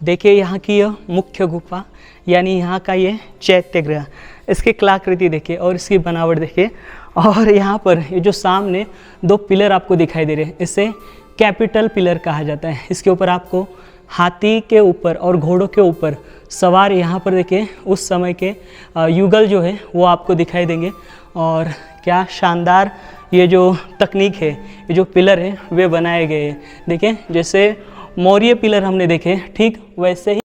देखिए यहाँ की यह मुख्य गुफा यानी यहाँ का ये चैत्य गृह, इसकी कलाकृति देखिए और इसकी बनावट देखिए। और यहाँ पर ये जो सामने दो पिलर आपको दिखाई दे रहे हैं, इसे कैपिटल पिलर कहा जाता है। इसके ऊपर आपको हाथी के ऊपर और घोड़ों के ऊपर सवार यहाँ पर देखिए उस समय के युगल जो है वो आपको दिखाई देंगे। और क्या शानदार ये जो तकनीक है, ये जो पिलर है वे बनाए गए हैं। देखिए जैसे मौर्य पिलर हमने देखे ठीक वैसे ही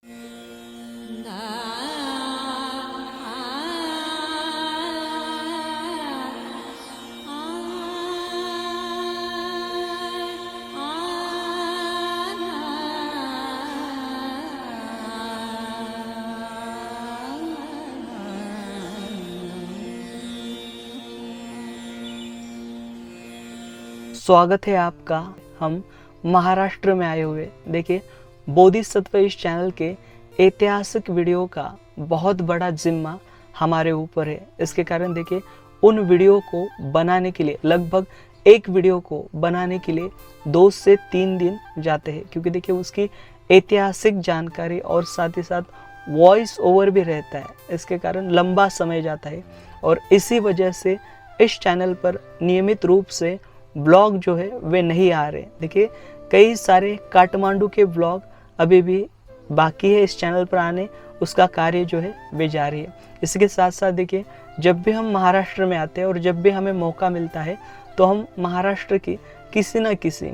स्वागत है आपका हम महाराष्ट्र में आए हुए। देखिए बोधिसत्व इस चैनल के ऐतिहासिक वीडियो का बहुत बड़ा जिम्मा हमारे ऊपर है। इसके कारण देखिए उन वीडियो को बनाने के लिए लगभग एक वीडियो को बनाने के लिए 2 से 3 दिन जाते हैं, क्योंकि देखिए उसकी ऐतिहासिक जानकारी और साथ ही साथ वॉइस ओवर भी रहता है। इसके कारण लंबा समय जाता है और इसी वजह से इस चैनल पर नियमित रूप से ब्लॉग जो है वे नहीं आ रहे। देखिए कई सारे काठमांडू के ब्लॉग अभी भी बाकी है इस चैनल पर आने, उसका कार्य जो है वे जारी है। इसके साथ साथ देखिए जब भी हम महाराष्ट्र में आते हैं और जब भी हमें मौका मिलता है तो हम महाराष्ट्र की किसी न किसी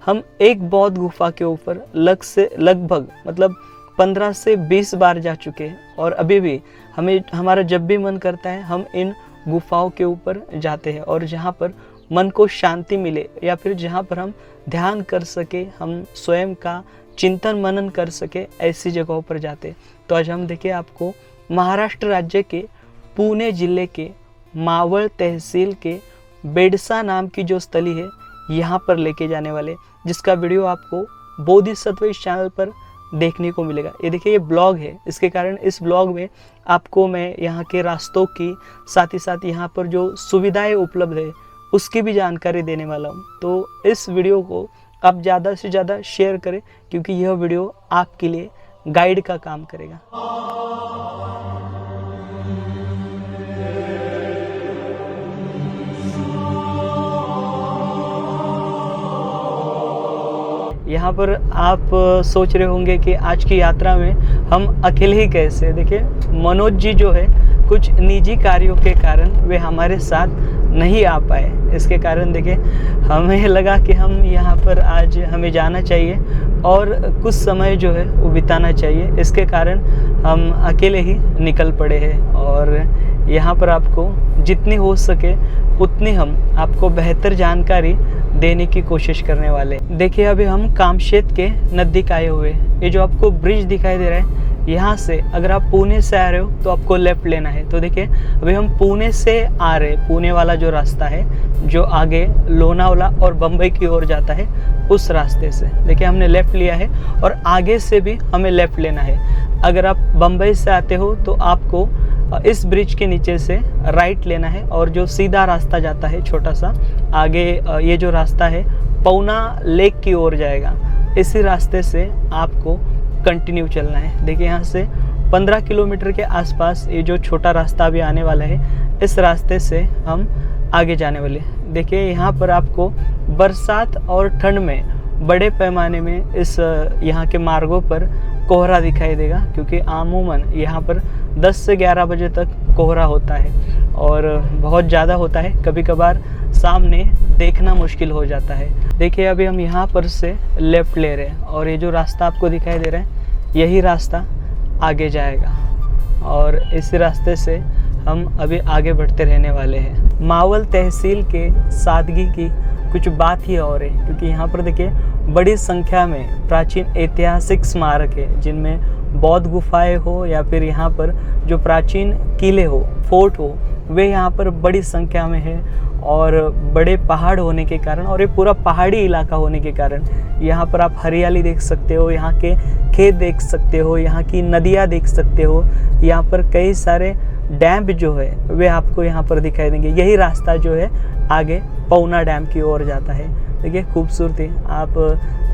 हम एक बौद्ध गुफा के ऊपर लगभग 15 से 20 बार जा चुके हैं। और अभी भी हमारा जब भी मन करता है हम इन गुफाओं के ऊपर जाते हैं और जहाँ पर मन को शांति मिले या फिर जहाँ पर हम ध्यान कर सके, हम स्वयं का चिंतन मनन कर सके, ऐसी जगहों पर जाते। तो आज हम देखिए आपको महाराष्ट्र राज्य के पुणे जिले के मावळ तहसील के बेडसा नाम की जो स्थली है यहाँ पर लेके जाने वाले, जिसका वीडियो आपको बोधिसत्व इस चैनल पर देखने को मिलेगा। ये देखिए ये ब्लॉग है, इसके कारण इस ब्लॉग में आपको मैं यहाँ के रास्तों की साथ ही साथ यहाँ पर जो सुविधाएँ उपलब्ध है उसकी भी जानकारी देने वाला हूँ। तो इस वीडियो को आप ज़्यादा से ज़्यादा शेयर करें, क्योंकि यह वीडियो आपके लिए गाइड का काम करेगा। यहाँ पर आप सोच रहे होंगे कि आज की यात्रा में हम अकेले ही कैसे। देखिए मनोज जी जो है कुछ निजी कार्यों के कारण वे हमारे साथ नहीं आ पाए। इसके कारण देखिए हमें लगा कि हम यहाँ पर आज हमें जाना चाहिए और कुछ समय जो है वो बिताना चाहिए। इसके कारण हम अकेले ही निकल पड़े हैं और यहाँ पर आपको जितनी हो सके उतनी हम आपको बेहतर जानकारी देने की कोशिश करने वाले। देखिए अभी हम कामशेत के नज़दीक आए हुए। ये जो आपको ब्रिज दिखाई दे रहा है, यहाँ से अगर आप पुणे से आ रहे हो तो आपको लेफ़्ट लेना है। तो देखिए अभी हम पुणे से आ रहे, पुणे वाला जो रास्ता है जो आगे लोनावला और बम्बई की ओर जाता है उस रास्ते से देखिए हमने लेफ़्ट लिया है और आगे से भी हमें लेफ़्ट लेना है। अगर आप बम्बई से आते हो तो आपको इस ब्रिज के नीचे से राइट लेना है और जो सीधा रास्ता जाता है छोटा सा आगे, ये जो रास्ता है पौना लेक की ओर जाएगा। इसी रास्ते से आपको कंटिन्यू चलना है। देखिए यहाँ से 15 किलोमीटर के आसपास ये जो छोटा रास्ता भी आने वाला है, इस रास्ते से हम आगे जाने वाले। देखिए यहाँ पर आपको बरसात और ठंड में बड़े पैमाने में इस यहाँ के मार्गों पर कोहरा दिखाई देगा, क्योंकि आमूमन यहाँ पर 10 से 11 बजे तक कोहरा होता है और बहुत ज़्यादा होता है। कभी कभार सामने देखना मुश्किल हो जाता है। देखिए अभी हम यहाँ पर से लेफ़्ट ले रहे हैं और ये जो रास्ता आपको दिखाई दे रहा है यही रास्ता आगे जाएगा और इस रास्ते से हम अभी आगे बढ़ते रहने वाले हैं। मावल तहसील के सादगी की कुछ बात ही और है, क्योंकि यहाँ पर देखिए बड़ी संख्या में प्राचीन ऐतिहासिक स्मारक है, जिनमें बौद्ध गुफाएं हो या फिर यहाँ पर जो प्राचीन किले हो, फोर्ट हो, वे यहाँ पर बड़ी संख्या में है। और बड़े पहाड़ होने के कारण और ये पूरा पहाड़ी इलाका होने के कारण यहाँ पर आप हरियाली देख सकते हो, यहाँ के खेत देख सकते हो, यहाँ की नदियाँ देख सकते हो। यहाँ पर कई सारे डैम जो है वे आपको यहाँ पर दिखाई देंगे। यही रास्ता जो है आगे पौना डैम की ओर जाता है। देखिए खूबसूरती, आप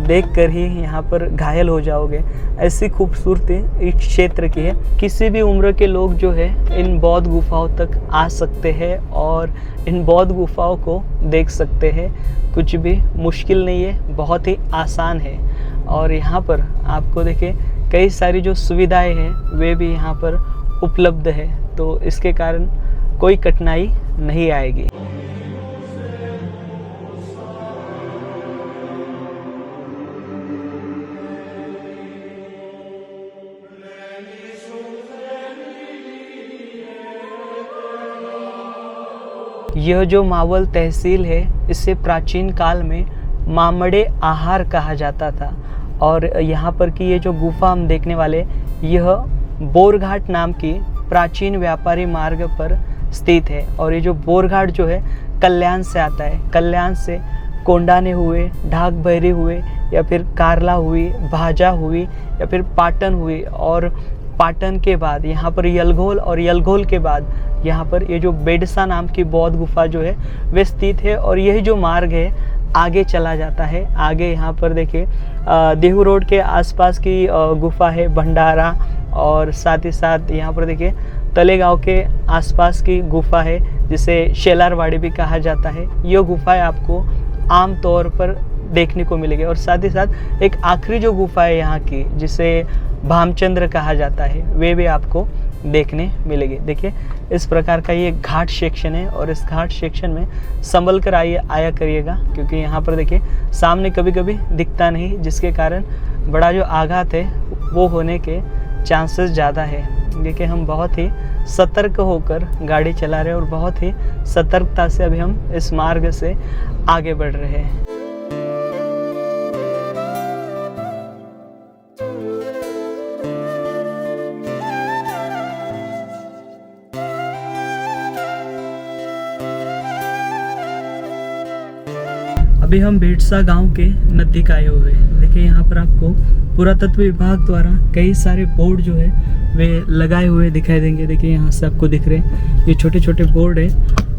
देख कर ही यहाँ पर घायल हो जाओगे, ऐसी खूबसूरती इस क्षेत्र की है। किसी भी उम्र के लोग जो है इन बौद्ध गुफाओं तक आ सकते हैं और इन बौद्ध गुफाओं को देख सकते हैं। कुछ भी मुश्किल नहीं है, बहुत ही आसान है। और यहाँ पर आपको देखिए कई सारी जो सुविधाएं हैं वे भी यहाँ पर उपलब्ध है, तो इसके कारण कोई कठिनाई नहीं आएगी। यह जो मावल तहसील है, इसे प्राचीन काल में मामड़े आहार कहा जाता था। और यहाँ पर की ये जो गुफा हम देखने वाले, यह बोरघाट नाम की प्राचीन व्यापारी मार्ग पर स्थित है। और ये जो बोरघाट जो है कल्याण से आता है। कल्याण से कोंडाने हुए, ढाक बहरी हुए, या फिर कारला हुई, भाजा हुई, या फिर पाटन हुई, और पाटन के बाद यहाँ पर यलघोल, और यलघोल के बाद यहाँ पर ये जो बेडसा नाम की बौद्ध गुफा जो है वे स्थित है। और यही जो मार्ग है आगे चला जाता है। आगे यहाँ पर देखिए देहू रोड के आसपास की गुफा है भंडारा, और साथ ही साथ यहाँ पर देखिए तलेगांव के आसपास की गुफा है जिसे शेलारवाड़ी भी कहा जाता है। ये गुफाएं आपको आम तौर पर देखने को मिलेगी। और साथ ही साथ एक आखिरी जो गुफा है यहाँ की, जिसे भामचंद्र कहा जाता है, वे भी आपको देखने मिलेगी। देखिए इस प्रकार का ये घाट सेक्शन है, और इस घाट सेक्शन में संभल कर आया करिएगा, क्योंकि यहाँ पर देखिए सामने कभी कभी दिखता नहीं, जिसके कारण बड़ा जो आघात है वो होने के चांसेस ज़्यादा है। देखिए हम बहुत ही सतर्क होकर गाड़ी चला रहे हैं, और बहुत ही सतर्कता से अभी हम इस मार्ग से आगे बढ़ रहे हैं। अभी हम बेडसा गांव के नज़दीक आए हुए हैं। देखिए यहाँ पर आपको पुरातत्व विभाग द्वारा कई सारे बोर्ड जो है वे लगाए हुए दिखाई देंगे। देखिए यहाँ से आपको दिख रहे हैं ये छोटे छोटे बोर्ड है,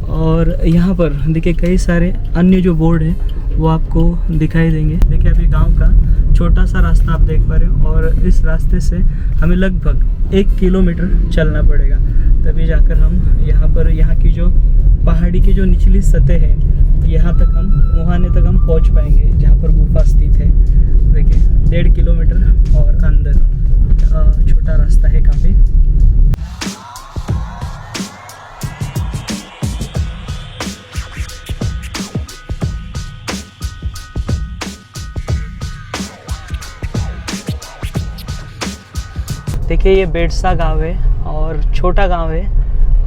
और यहाँ पर देखिए कई सारे अन्य जो बोर्ड है वो आपको दिखाई देंगे। देखिए अभी गांव का छोटा सा रास्ता आप देख पा रहे हो, और इस रास्ते से हमें लगभग 1 किलोमीटर चलना पड़ेगा, तभी जाकर हम यहाँ की जो पहाड़ी की जो निचली सतह है यहाँ तक हम मुहाने तक हम पहुँच पाएंगे, जहाँ पर गुफा स्थित है। देखिए 1.5 किलोमीटर और अंदर छोटा रास्ता है काफ़ी। देखिए ये बेडसा गांव है, और छोटा गांव है,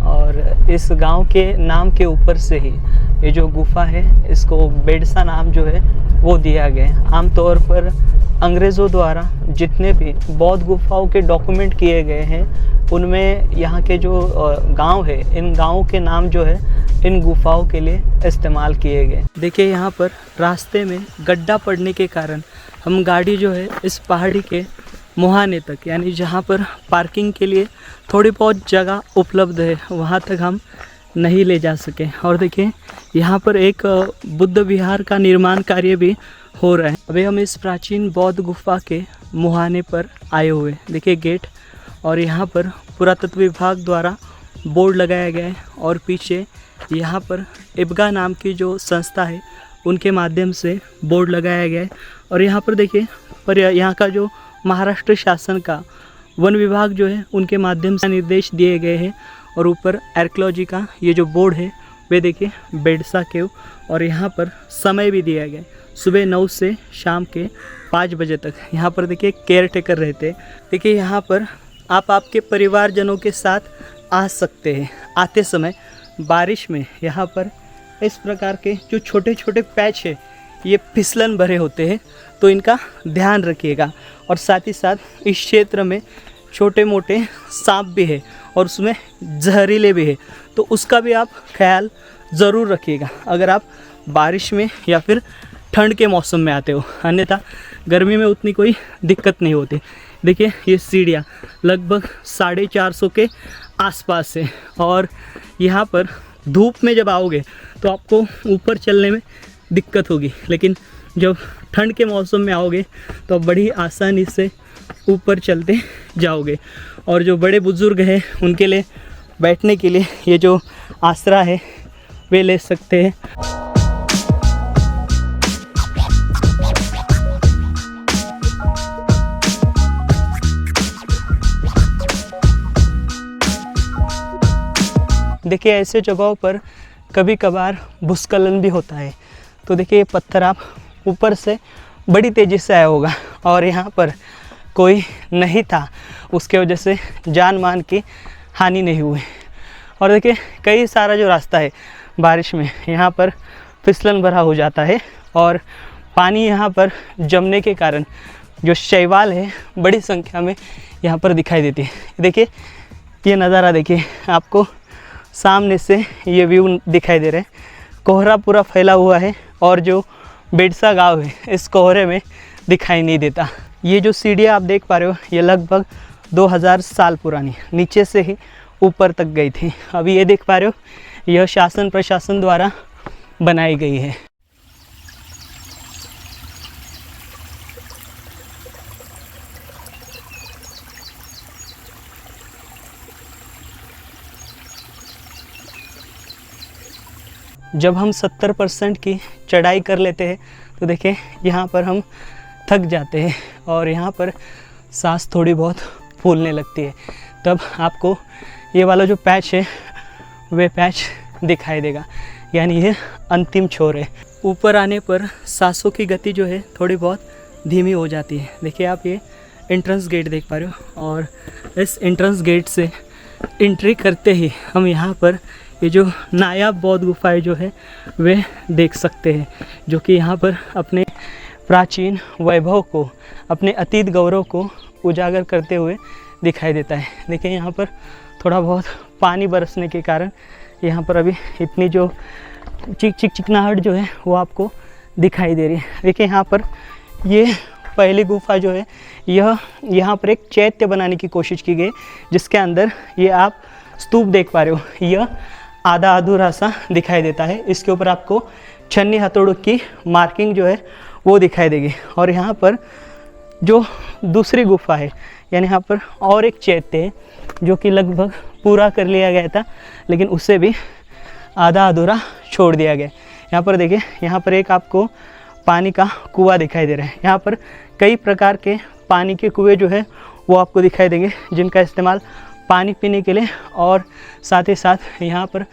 और इस गांव के नाम के ऊपर से ही ये जो गुफा है इसको बेडसा नाम जो है वो दिया गया है। आमतौर पर अंग्रेज़ों द्वारा जितने भी बौद्ध गुफाओं के डॉक्यूमेंट किए गए हैं उनमें यहाँ के जो गांव है, इन गांवों के नाम जो है इन गुफाओं के लिए इस्तेमाल किए गए। देखिए यहाँ पर रास्ते में गड्ढा पड़ने के कारण हम गाड़ी जो है इस पहाड़ी के मुहाने तक, यानी जहाँ पर पार्किंग के लिए थोड़ी बहुत जगह उपलब्ध है, वहाँ तक हम नहीं ले जा सके। और देखिए यहाँ पर एक बुद्ध विहार का निर्माण कार्य भी हो रहा है। अभी हम इस प्राचीन बौद्ध गुफा के मुहाने पर आए हुए। देखिए गेट, और यहाँ पर पुरातत्व विभाग द्वारा बोर्ड लगाया गया है, और पीछे यहाँ पर इब्गा नाम की जो संस्था है उनके माध्यम से बोर्ड लगाया गया है। और यहाँ पर देखिए पर यहाँ का जो महाराष्ट्र शासन का वन विभाग जो है उनके माध्यम से निर्देश दिए गए हैं। और ऊपर आर्कियोलॉजी का ये जो बोर्ड है वे देखिए बेडसा केव, और यहाँ पर समय भी दिया गया है सुबह 9 से शाम के 5 बजे तक। यहाँ पर देखिए केयर टेकर रहते हैं। देखिए यहाँ पर आप आपके परिवारजनों के साथ आ सकते हैं। आते समय बारिश में यहाँ पर इस प्रकार के जो छोटे छोटे पैच है ये फिसलन भरे होते हैं, तो इनका ध्यान रखिएगा। और साथ ही साथ इस क्षेत्र में छोटे मोटे सांप भी है, और उसमें जहरीले भी है, तो उसका भी आप ख्याल ज़रूर रखिएगा अगर आप बारिश में या फिर ठंड के मौसम में आते हो। अन्यथा गर्मी में उतनी कोई दिक्कत नहीं होती। देखिए ये सीढ़ियाँ लगभग 450 के आसपास है, और यहाँ पर धूप में जब आओगे तो आपको ऊपर चलने में दिक्कत होगी, लेकिन जब ठंड के मौसम में आओगे तो आप बड़ी आसानी से ऊपर चलते जाओगे। और जो बड़े बुज़ुर्ग हैं उनके लिए बैठने के लिए ये जो आसरा है वे ले सकते हैं। देखिए ऐसे जगहों पर कभी कभार भूस्खलन भी होता है। तो देखिए ये पत्थर आप ऊपर से बड़ी तेज़ी से आया होगा और यहाँ पर कोई नहीं था, उसके वजह से जान मान की हानि नहीं हुई। और देखिए कई सारा जो रास्ता है बारिश में यहाँ पर फिसलन भरा हो जाता है और पानी यहाँ पर जमने के कारण जो शैवाल है बड़ी संख्या में यहाँ पर दिखाई देती है। देखिए ये नज़ारा देखिए, आपको सामने से ये व्यू दिखाई दे रहा है। कोहरा पूरा फैला हुआ है और जो बेडसा गांव है इस कोहरे में दिखाई नहीं देता। ये जो सीढ़ियाँ आप देख पा रहे हो ये लगभग 2000 साल पुरानी नीचे से ही ऊपर तक गई थी। अभी ये देख पा रहे हो यह शासन प्रशासन द्वारा बनाई गई है। जब हम 70% की चढ़ाई कर लेते हैं तो देखिए यहाँ पर हम थक जाते हैं और यहाँ पर सांस थोड़ी बहुत फूलने लगती है। तब आपको ये वाला जो पैच है वे पैच दिखाई देगा, यानी ये अंतिम छोर है। ऊपर आने पर सांसों की गति जो है थोड़ी बहुत धीमी हो जाती है। देखिए आप ये एंट्रेंस गेट देख पा रहे हो और इस एंट्रेंस गेट से एंट्री करते ही हम यहाँ पर ये जो नायाब बौद्ध गुफाएं जो है वे देख सकते हैं, जो कि यहाँ पर अपने प्राचीन वैभव को, अपने अतीत गौरव को उजागर करते हुए दिखाई देता है। देखिए यहाँ पर थोड़ा बहुत पानी बरसने के कारण यहाँ पर अभी इतनी जो चिकनाहट जो है वो आपको दिखाई दे रही है। देखिए यहाँ पर ये पहली गुफा जो है यह यहाँ पर एक चैत्य बनाने की कोशिश की गई, जिसके अंदर ये आप स्तूप देख पा रहे हो, यह आधा अधूरा सा दिखाई देता है। इसके ऊपर आपको छन्नी हथौड़ों की मार्किंग जो है वो दिखाई देगी। और यहाँ पर जो दूसरी गुफा है, यानी यहाँ पर और एक चैत्य है जो कि लगभग पूरा कर लिया गया था, लेकिन उससे भी आधा अधूरा छोड़ दिया गया। यहाँ पर देखिए, यहाँ पर एक आपको पानी का कुआं दिखाई दे रहा है। यहाँ पर कई प्रकार के पानी के कुएँ जो है वो आपको दिखाई देंगे, जिनका इस्तेमाल पानी पीने के लिए और साथ ही साथ यहाँ पर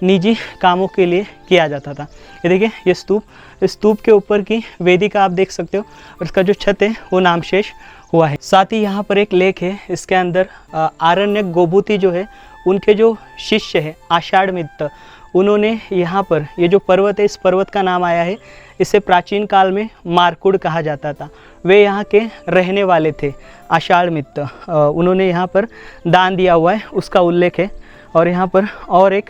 निजी कामों के लिए किया जाता था। ये देखिए ये स्तूप, इस स्तूप के ऊपर की वेदिका आप देख सकते हो और इसका जो छत है वो नामशेष हुआ है। साथ ही यहाँ पर एक लेक है, इसके अंदर आरण्यक गोभूति जो है उनके जो शिष्य है आषाढ़ मित्र, उन्होंने यहाँ पर ये जो पर्वत है, इस पर्वत का नाम आया है, इसे प्राचीन काल में मारकुड़ कहा जाता था। वे यहाँ के रहने वाले थे आषाढ़ मित्र, उन्होंने यहाँ पर दान दिया हुआ है, उसका उल्लेख है। और यहाँ पर और एक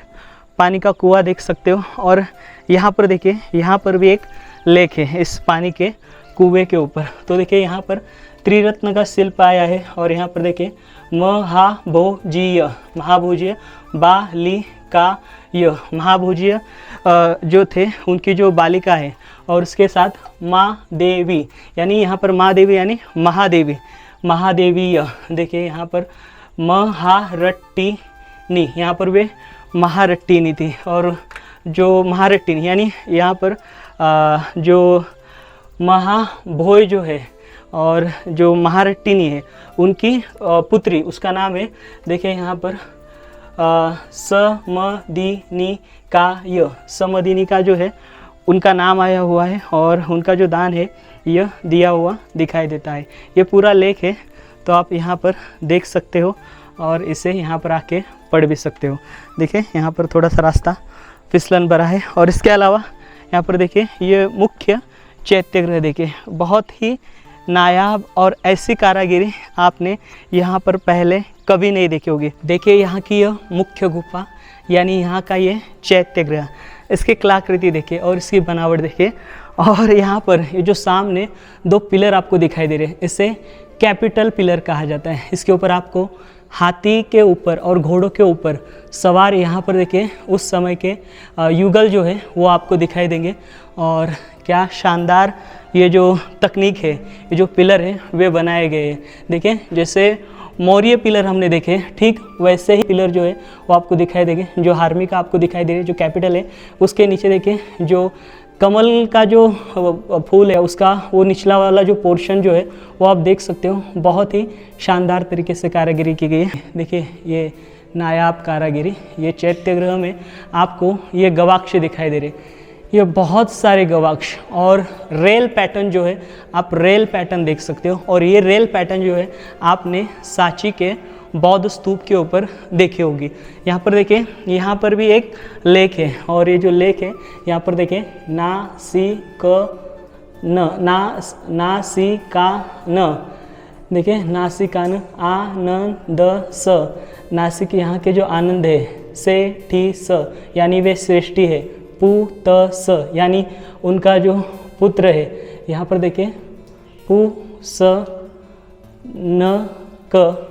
पानी का कुआं देख सकते हो और यहाँ पर देखिए, यहाँ पर भी एक लेक है इस पानी के कुएं के ऊपर। तो देखिए यहाँ पर त्रिरत्न का शिल्प आया है और यहाँ पर देखिए महाभोजीय, महाभोजीय बालिकाय, महाभोजीय जो थे उनकी जो बालिका है और उसके साथ माँ देवी, यानी यहाँ पर माँ देवी यानी महादेवी, महादेवीय। देखिए यहाँ पर महारट्टिनी, यहाँ पर वे महारट्टिनी थी। और जो महारट्टिनी यानी यहाँ पर जो महाभोय जो है और जो महारट्टिनी है उनकी पुत्री, उसका नाम है, देखिए यहाँ पर समदिनिकाय, समदिनिका जो है उनका नाम आया हुआ है और उनका जो दान है यह दिया हुआ दिखाई देता है। ये पूरा लेख है, तो आप यहाँ पर देख सकते हो और इसे यहाँ पर आके पढ़ भी सकते हो। देखिए यहाँ पर थोड़ा सा रास्ता फिसलन भरा है और इसके अलावा यहाँ पर देखिए ये मुख्य चैत्यगृह, देखिए बहुत ही नायाब और ऐसी कारागिरी आपने यहाँ पर पहले कभी नहीं देखी होगी। देखिए यहाँ की यह मुख्य गुफा यानी यहाँ का ये चैत्यगृह, इसकी कलाकृति देखिए और इसकी बनावट देखिए। और यहाँ पर ये जो सामने दो पिलर आपको दिखाई दे रहे हैं, इसे कैपिटल पिलर कहा जाता है। इसके ऊपर आपको हाथी के ऊपर और घोड़ों के ऊपर सवार यहाँ पर देखिए उस समय के युगल जो है वो आपको दिखाई देंगे। और क्या शानदार ये जो तकनीक है, ये जो पिलर है वे बनाए गए हैं। देखिए जैसे मौर्य पिलर हमने देखे, ठीक वैसे ही पिलर जो है वो आपको दिखाई देंगे। जो हार्मिका आपको दिखाई दे रही है, जो कैपिटल है उसके नीचे देखिए जो कमल का जो फूल है उसका वो निचला वाला जो पोर्शन जो है वो आप देख सकते हो। बहुत ही शानदार तरीके से कारीगरी की गई है। देखिए ये नायाब कारीगरी, ये चैत्यगृह में आपको ये गवाक्ष दिखाई दे रहे, ये बहुत सारे गवाक्ष और रेल पैटर्न जो है आप रेल पैटर्न देख सकते हो। और ये रेल पैटर्न जो है आपने सांची के बौद्ध स्तूप के ऊपर देखे होगी। यहाँ पर देखिए, यहाँ पर भी एक लेक है और ये जो लेक है यहाँ पर देखिए ना सी का न, देखिए नासिकान आनंद स, नासिक यहाँ के जो आनंद है, से ठी स यानी वे श्रेष्ठी है, पु त स यानी उनका जो पुत्र है। यहाँ पर देखिए पु स न क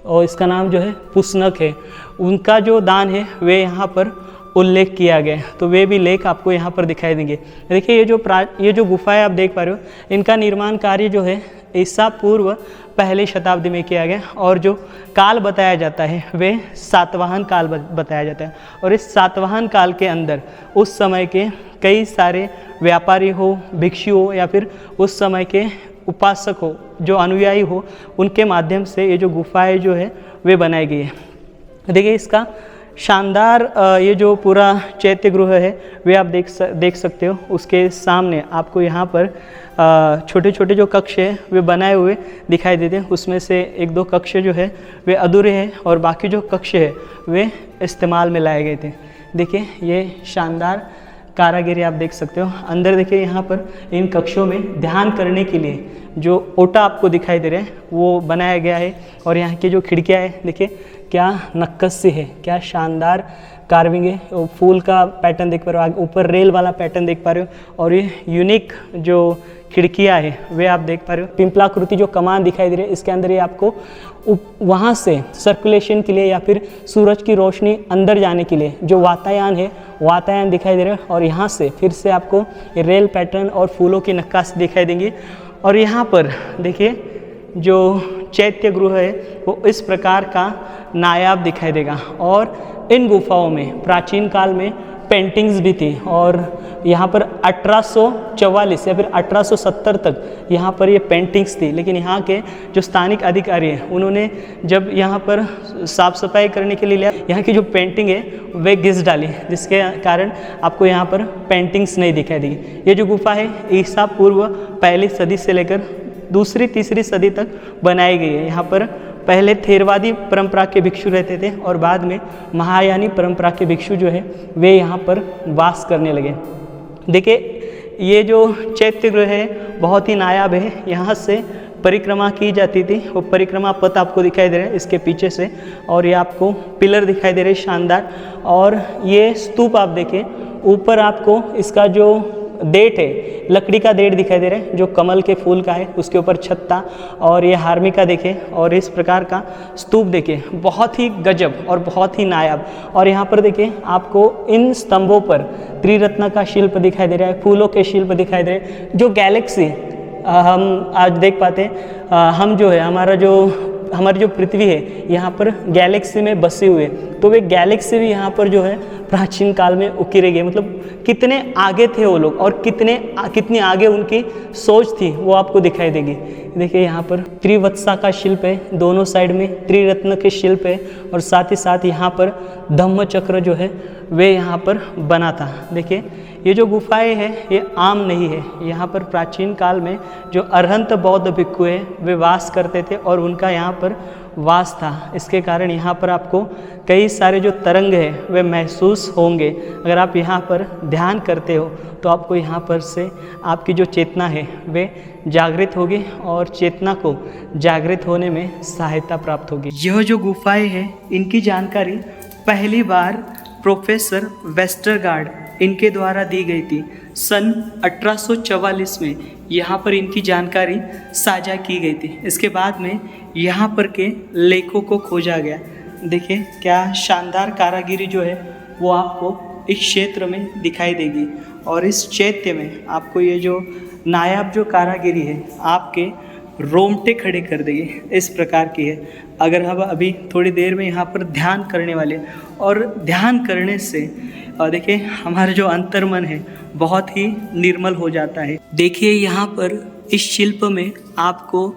और इसका नाम जो है पुष्नक है। उनका जो दान है वे यहाँ पर उल्लेख किया गया है, तो वे भी लेख आपको यहाँ पर दिखाई देंगे। देखिए ये जो गुफाएं आप देख पा रहे हो, इनका निर्माण कार्य जो है ईसा पूर्व पहली शताब्दी में किया गया और जो काल बताया जाता है वे सातवाहन काल बताया जाता है। और इस सातवाहन काल के अंदर उस समय के कई सारे व्यापारी हो, भिक्षु हो या फिर उस समय के उपासक हो, जो अनुयायी हो, उनके माध्यम से ये जो गुफाएं जो है वे बनाई गई है। देखिए इसका शानदार ये जो पूरा चैत्य गृह है वे आप देख सकते हो। उसके सामने आपको यहाँ पर छोटे छोटे जो कक्ष है वे बनाए हुए दिखाई देते हैं। उसमें से एक दो कक्ष जो है वे अधूरे हैं और बाकी जो कक्ष है वे इस्तेमाल में लाए गए थे। देखिए ये शानदार कारागिरी आप देख सकते हो। अंदर देखिए यहाँ पर इन कक्षों में ध्यान करने के लिए जो ओटा आपको दिखाई दे रहे हैं वो बनाया गया है। और यहाँ की जो खिड़कियाँ है देखिए क्या नक्काशी है, क्या शानदार कार्विंग है। फूल का पैटर्न देख पा रहे हो, ऊपर रेल वाला पैटर्न देख पा रहे हो और ये यूनिक जो खिड़कियाँ है वे आप देख पा रहे हो। पिंपलाकृति जो कमान दिखाई दे रही है इसके अंदर ये आपको वहाँ से सर्कुलेशन के लिए या फिर सूरज की रोशनी अंदर जाने के लिए जो वातायन है, वातायन दिखाई दे रहा है। और यहाँ से फिर से आपको ये रेल पैटर्न और फूलों की नक्काशी दिखाई देंगी। और यहाँ पर देखिए जो चैत्य गृह है वो इस प्रकार का नायाब दिखाई देगा। और इन गुफाओं में प्राचीन काल में पेंटिंग्स भी थी और यहाँ पर 1844 या फिर 1870 तक यहाँ पर ये पेंटिंग्स थी। लेकिन यहाँ के जो स्थानिक अधिकारी हैं उन्होंने जब यहाँ पर साफ़ सफाई करने के लिए लिया, यहाँ की जो पेंटिंग है वे घिस डाली, जिसके कारण आपको यहाँ पर पेंटिंग्स नहीं दिखाई देगी। ये जो गुफा है ईसा पूर्व पहली सदी से लेकर दूसरी तीसरी सदी तक बनाई गई है। यहाँ पर पहले थेरवादी परंपरा के भिक्षु रहते थे और बाद में महायानी परंपरा के भिक्षु जो है वे यहाँ पर वास करने लगे। देखिए ये जो चैत्य गृह है बहुत ही नायाब है। यहाँ से परिक्रमा की जाती थी, वो परिक्रमा पथ आपको दिखाई दे रहा है इसके पीछे से। और ये आपको पिलर दिखाई दे रहे हैं शानदार। और ये स्तूप आप देखें, ऊपर आपको इसका जो डेट है, लकड़ी का डेट दिखाई दे रहा है जो कमल के फूल का है, उसके ऊपर छत्ता और ये हार्मिका देखें और इस प्रकार का स्तूप देखें, बहुत ही गजब और बहुत ही नायाब। और यहाँ पर देखें आपको इन स्तंभों पर त्रिरत्न का शिल्प दिखाई दे रहा है, फूलों के शिल्प दिखाई दे रहे हैं। जो गैलेक्सी हम आज देख पाते हैं, हम जो है हमारी जो पृथ्वी है यहाँ पर गैलेक्सी में बसे हुए, तो वे गैलेक्सी भी यहाँ पर जो है प्राचीन काल में उकेरे गए। मतलब कितने आगे थे वो लोग और कितनी आगे उनकी सोच थी वो आपको दिखाई देगी। देखिए यहाँ पर त्रिवत्सा का शिल्प है, दोनों साइड में त्रिरत्न के शिल्प है और साथ ही साथ यहाँ पर धम्म चक्र जो है वे यहाँ पर बना था। देखिए ये जो गुफाएं हैं ये आम नहीं है। यहाँ पर प्राचीन काल में जो अरहंत बौद्ध भिक्षु है वे वास करते थे और उनका यहाँ पर वास था। इसके कारण यहाँ पर आपको कई सारे जो तरंग है वे महसूस होंगे। अगर आप यहाँ पर ध्यान करते हो तो आपको यहाँ पर से आपकी जो चेतना है वे जागृत होगी और चेतना को जागृत होने में सहायता प्राप्त होगी। यह जो गुफाएं हैं इनकी जानकारी पहली बार प्रोफेसर वेस्टरगार्ड इनके द्वारा दी गई थी। सन 1844 में यहाँ पर इनकी जानकारी साझा की गई थी। इसके बाद में यहाँ पर के लेखों को खोजा गया। देखिए क्या शानदार कारागिरी जो है वो आपको इस क्षेत्र में दिखाई देगी, और इस चैत्य में आपको ये जो नायाब जो कारागिरी है आपके रोंगटे खड़े कर देगी, इस प्रकार की है। अगर हम अभी थोड़ी देर में यहाँ पर ध्यान करने वाले, और ध्यान करने से देखिए हमारा जो अंतर्मन है बहुत ही निर्मल हो जाता है। देखिए यहाँ पर इस शिल्प में आपको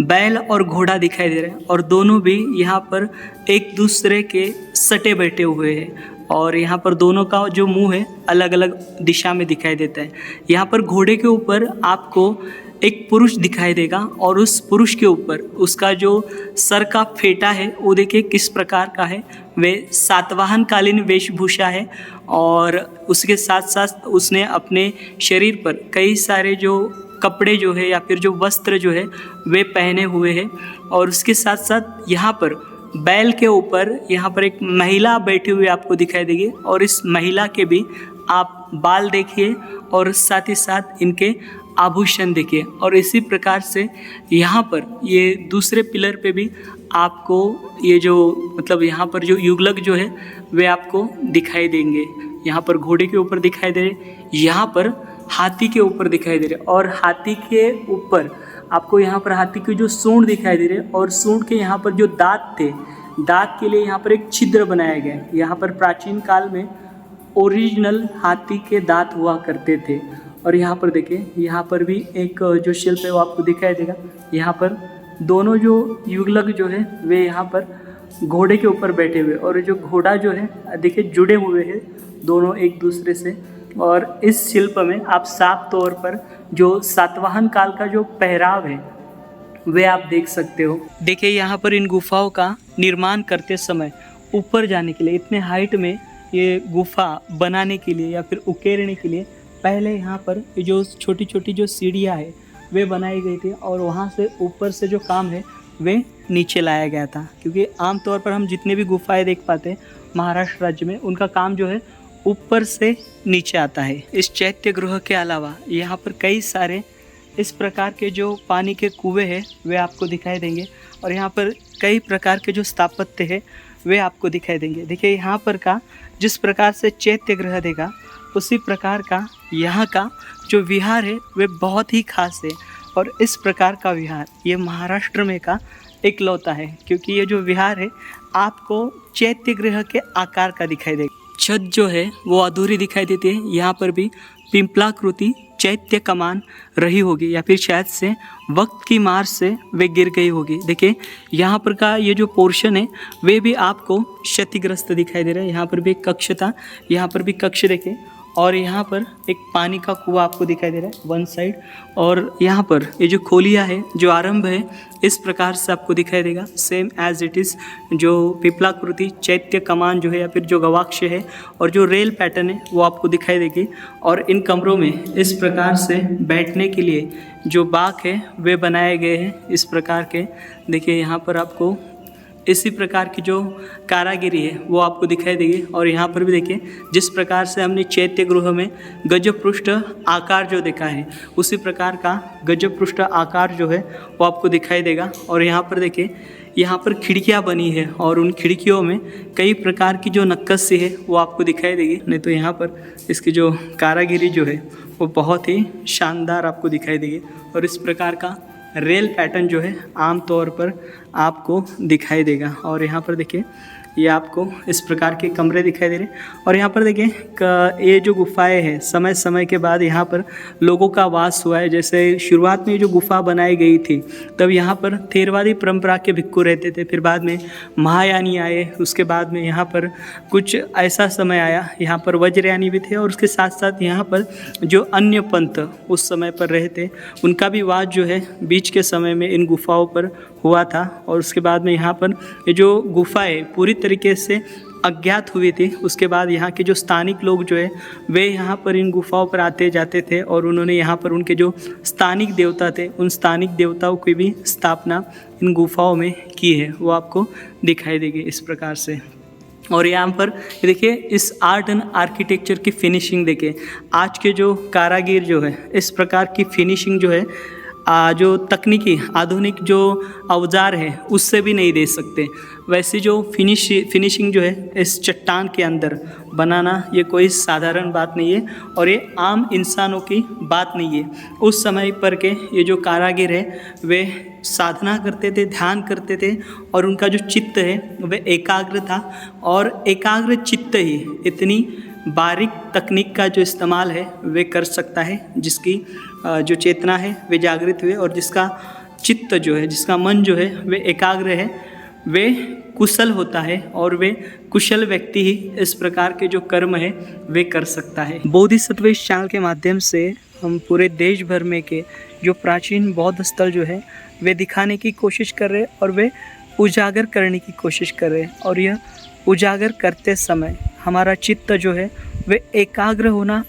बैल और घोड़ा दिखाई दे रहे हैं, और दोनों भी यहाँ पर एक दूसरे के सटे बैठे हुए हैं, और यहाँ पर दोनों का जो मुंह है अलग अलग दिशा में दिखाई देता है। यहाँ पर घोड़े के ऊपर आपको एक पुरुष दिखाई देगा, और उस पुरुष के ऊपर उसका जो सर का फेटा है वो देखिए किस प्रकार का है। वे सातवाहन कालीन वेशभूषा है, और उसके साथ साथ उसने अपने शरीर पर कई सारे जो कपड़े जो है या फिर जो वस्त्र जो है वे पहने हुए हैं। और उसके साथ साथ यहाँ पर बैल के ऊपर यहाँ पर एक महिला बैठी हुई आपको दिखाई देगी, और इस महिला के भी आप बाल देखिए और साथ ही साथ इनके आभूषण देखिए। और इसी प्रकार से यहाँ पर ये दूसरे पिलर पे भी आपको ये जो मतलब यहाँ पर जो युगलक जो है वे आपको दिखाई देंगे। यहाँ पर घोड़े के ऊपर दिखाई दे रहे, यहाँ पर हाथी के ऊपर दिखाई दे रहे, और हाथी के ऊपर आपको यहाँ पर हाथी की जो सूंड दिखाई दे रही है, और सूंड के यहाँ पर जो दांत थे, दांत के लिए यहाँ पर एक छिद्र बनाया गया है। यहाँ पर प्राचीन काल में ओरिजिनल हाथी के दांत हुआ करते थे। और यहाँ पर देखिए यहाँ पर भी एक जो शिल्प है वो आपको दिखाई देगा। यहाँ पर दोनों जो युगलक जो है वे यहाँ पर घोड़े के ऊपर बैठे हुए, और जो घोड़ा जो है देखिए जुड़े हुए हैं दोनों एक दूसरे से। और इस शिल्प में आप साफ तौर पर जो सातवाहन काल का जो पहराव है वे आप देख सकते हो। देखिए यहाँ पर इन गुफाओं का निर्माण करते समय ऊपर जाने के लिए, इतने हाइट में ये गुफा बनाने के लिए या फिर उकेरने के लिए पहले यहाँ पर जो छोटी छोटी जो सीढ़ियाँ है वे बनाई गई थी, और वहाँ से ऊपर से जो काम है वे नीचे लाया गया था। क्योंकि आमतौर पर हम जितने भी गुफाएं देख पाते हैं महाराष्ट्र राज्य में, उनका काम जो है ऊपर से नीचे आता है। इस चैत्य गृह के अलावा यहाँ पर कई सारे इस प्रकार के जो पानी के कुएं हैं वे आपको दिखाई देंगे, और यहाँ पर कई प्रकार के जो स्थापत्य है वे आपको दिखाई देंगे। देखिए यहाँ पर का जिस प्रकार से चैत्य गृह देगा उसी प्रकार का यहाँ का जो विहार है वे बहुत ही खास है। और इस प्रकार का विहार ये महाराष्ट्र में का इकलौता है, क्योंकि ये जो विहार है आपको चैत्य गृह के आकार का दिखाई देगा। छत जो है वो अधूरी दिखाई देती है। यहाँ पर भी पिंपलाकृति चैत्य कमान रही होगी, या फिर शायद से वक्त की मार से वे गिर गई होगी। देखिए यहाँ पर का ये जो पोर्शन है वे भी आपको क्षतिग्रस्त दिखाई दे रहा है। यहाँ पर भी एक कक्ष था, यहाँ पर भी कक्ष देखे, और यहाँ पर एक पानी का कुआं आपको दिखाई दे रहा है वन साइड, और यहाँ पर ये जो खोलिया है जो आरंभ है इस प्रकार से आपको दिखाई देगा सेम एज इट इज़। जो पिपलाकृति चैत्य कमान जो है या फिर जो गवाक्ष है और जो रेल पैटर्न है वो आपको दिखाई देगी। और इन कमरों में इस प्रकार से बैठने के लिए जो बाक है वे बनाए गए हैं इस प्रकार के। देखिए यहाँ पर आपको इसी प्रकार की जो कारागिरी है वो आपको दिखाई देगी। और यहाँ पर भी देखिए जिस प्रकार से हमने चैत्य गृह में गजब पृष्ठ आकार जो देखा है उसी प्रकार का गजब पृष्ठ आकार जो है वो आपको दिखाई देगा। और यहाँ पर देखिए यहाँ पर खिड़कियाँ बनी है, और उन खिड़कियों में कई प्रकार की जो नक्काशी है वो आपको दिखाई देगी। नहीं तो यहाँ पर इसकी जो कारागिरी जो है वो बहुत ही शानदार आपको दिखाई देगी। और इस प्रकार का रेल पैटर्न जो है आम तौर पर आपको दिखाई देगा। और यहाँ पर देखिए ये आपको इस प्रकार के कमरे दिखाई दे रहे हैं। और यहाँ पर देखिए ये जो गुफाएं हैं समय समय के बाद यहाँ पर लोगों का वास हुआ है। जैसे शुरुआत में जो गुफा बनाई गई थी तब यहाँ पर थेरवादी परंपरा के भिक्खु रहते थे, फिर बाद में महायानी आए, उसके बाद में यहाँ पर कुछ ऐसा समय आया यहाँ पर वज्रयानी भी थे, और उसके साथ साथ यहाँ पर जो अन्य पंथ उस समय पर रहे थे उनका भी वास जो है बीच के समय में इन गुफाओं पर हुआ था। और उसके बाद में यहाँ पर ये जो गुफाएं पूरी तरीके से अज्ञात हुई थी, उसके बाद यहाँ के जो स्थानिक लोग जो है वे यहाँ पर इन गुफाओं पर आते जाते थे, और उन्होंने यहाँ पर उनके जो स्थानिक देवता थे उन स्थानिक देवताओं की भी स्थापना इन गुफाओं में की है, वो आपको दिखाई देगी इस प्रकार से। और यहाँ पर देखिए इस आर्ट एंड आर्किटेक्चर की फिनिशिंग देखिए, आज के जो कारागिर जो है इस प्रकार की फिनिशिंग जो है जो तकनीकी आधुनिक जो औजार है उससे भी नहीं दे सकते। वैसी जो फिनिशिंग जो है इस चट्टान के अंदर बनाना ये कोई साधारण बात नहीं है और ये आम इंसानों की बात नहीं है। उस समय पर के ये जो कारागिर है वे साधना करते थे, ध्यान करते थे और उनका जो चित्त है वह एकाग्र था और एकाग्र चित्त ही इतनी बारीक तकनीक का जो इस्तेमाल है वे कर सकता है, जिसकी जो चेतना है वे जागृत हुए और जिसका चित्त जो है, जिसका मन जो है वे एकाग्र है, वे कुशल होता है और वे कुशल व्यक्ति ही इस प्रकार के जो कर्म है वे कर सकता है। बोधिसत्व इस चैनल के माध्यम से हम पूरे देश भर में के जो प्राचीन बौद्ध स्थल जो है वे दिखाने की कोशिश कर रहे हैं और वे उजागर करने की कोशिश कर रहे हैं। और यह उजागर करते समय हमारा चित्त जो है वे एकाग्र होना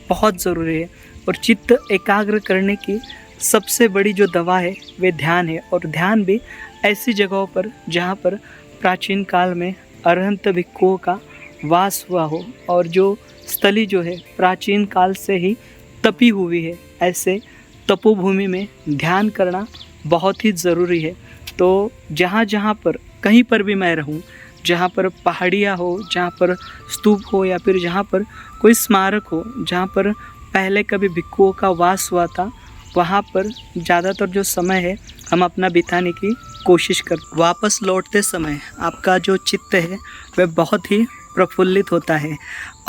बहुत ज़रूरी है और चित्त एकाग्र करने की सबसे बड़ी जो दवा है वे ध्यान है। और ध्यान भी ऐसी जगहों पर जहाँ पर प्राचीन काल में अरहंत भिक्षुओं का वास हुआ हो और जो स्थली जो है प्राचीन काल से ही तपी हुई है, ऐसे तपोभूमि में ध्यान करना बहुत ही ज़रूरी है। तो जहाँ जहाँ पर कहीं पर भी मैं रहूँ, जहाँ पर पहाड़ियाँ हो, जहाँ पर स्तूप हो या फिर जहाँ पर कोई स्मारक हो जहाँ पर पहले कभी भिक्षुओं का वास हुआ था, वहाँ पर ज़्यादातर जो समय है हम अपना बिताने की कोशिश कर। वापस लौटते समय आपका जो चित्त है वह बहुत ही प्रफुल्लित होता है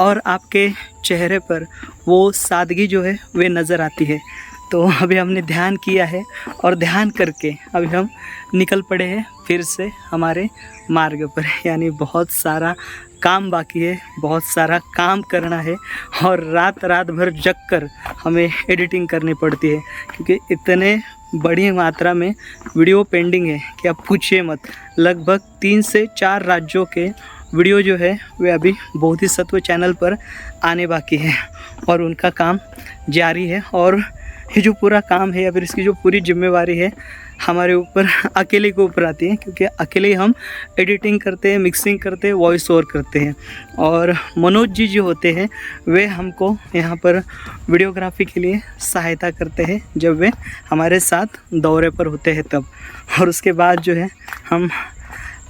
और आपके चेहरे पर वो सादगी जो है वे नज़र आती है। तो अभी हमने ध्यान किया है और ध्यान करके अभी हम निकल पड़े हैं फिर से हमारे मार्ग पर, यानी बहुत सारा काम बाकी है, बहुत सारा काम करना है और रात भर जग कर हमें एडिटिंग करनी पड़ती है क्योंकि इतने बड़ी मात्रा में वीडियो पेंडिंग है कि आप पूछिए मत। लगभग 3 से 4 राज्यों के वीडियो जो है वे अभी बोधिसत्व चैनल पर आने बाकी है और उनका काम जारी है। और ये जो पूरा काम है या फिर इसकी जो पूरी जिम्मेवारी है हमारे ऊपर अकेले के ऊपर आती है क्योंकि अकेले हम एडिटिंग करते हैं, मिक्सिंग करते हैं, वॉइस ओवर करते हैं। और मनोज जी जो होते हैं वे हमको यहाँ पर वीडियोग्राफी के लिए सहायता करते हैं जब वे हमारे साथ दौरे पर होते हैं तब। और उसके बाद जो है हम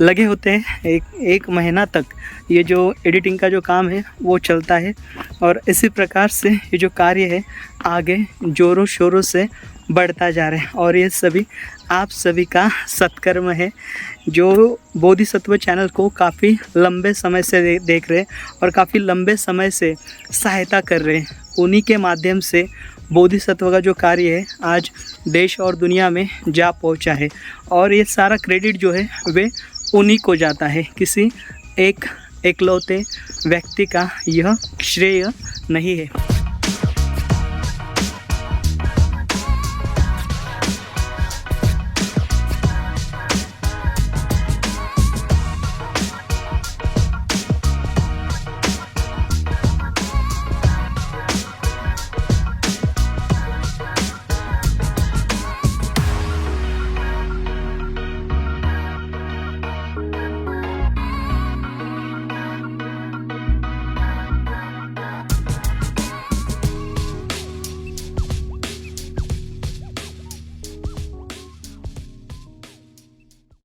लगे होते हैं एक महीना तक ये जो एडिटिंग का जो काम है वो चलता है। और इसी प्रकार से ये जो कार्य है आगे ज़ोरों शोरों से बढ़ता जा रहा है और ये सभी आप सभी का सत्कर्म है जो बोधिसत्व चैनल को काफ़ी लंबे समय से देख रहे हैं और काफ़ी लंबे समय से सहायता कर रहे हैं। उन्हीं के माध्यम से बोधिसत्व का जो कार्य है आज देश और दुनिया में जा पहुंचा है और ये सारा क्रेडिट जो है वे उन्हीं को जाता है, किसी एक एकलौते व्यक्ति का यह श्रेय नहीं है।